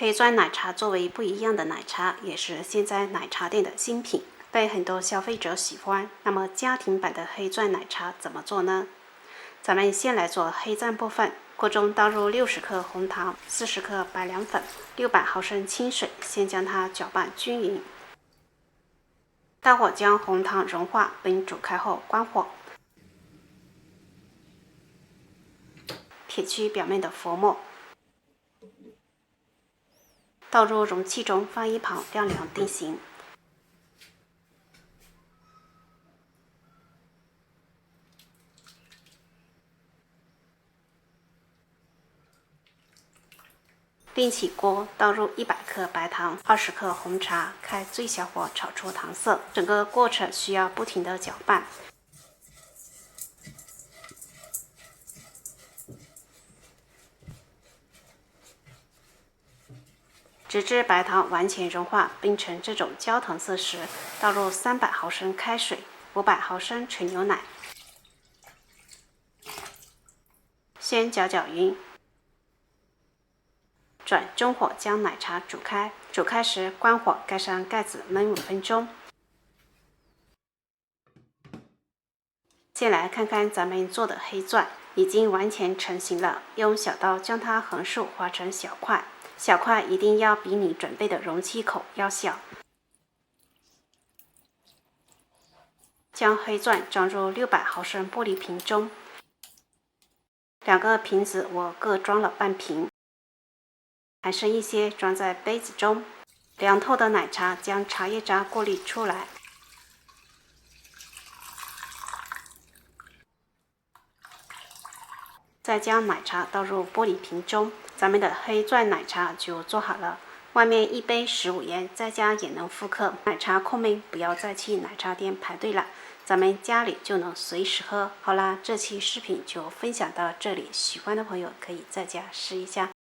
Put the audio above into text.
黑钻奶茶作为不一样的奶茶，也是现在奶茶店的新品，被很多消费者喜欢。那么家庭版的黑钻奶茶怎么做呢？咱们先来做黑钻部分，锅中倒入60克红糖、40克白凉粉、600毫升清水，先将它搅拌均匀。大火将红糖融化并煮开后关火，撇去表面的浮沫。倒入容器中，放一旁晾凉定型。另起锅，倒入100克白糖、20克红茶，开最小火炒出糖色。整个过程需要不停地搅拌。直至白糖完全融化并成这种焦糖色时，倒入300毫升开水、500毫升纯牛奶，先搅匀，转中火将奶茶煮开。煮开时关火，盖上盖子焖5分钟。先来看看咱们做的黑钻，已经完全成型了。用小刀将它横竖划成小块。小块一定要比你准备的容器口要小。将黑钻装入600毫升玻璃瓶中，2个瓶子我各装了半瓶，还剩一些装在杯子中。凉透的奶茶将茶叶渣过滤出来。再将奶茶倒入玻璃瓶中，咱们的黑钻奶茶就做好了。外面一杯15元，在家也能复刻。奶茶控们不要再去奶茶店排队了，咱们家里就能随时喝。好啦，这期视频就分享到这里，喜欢的朋友可以在家试一下。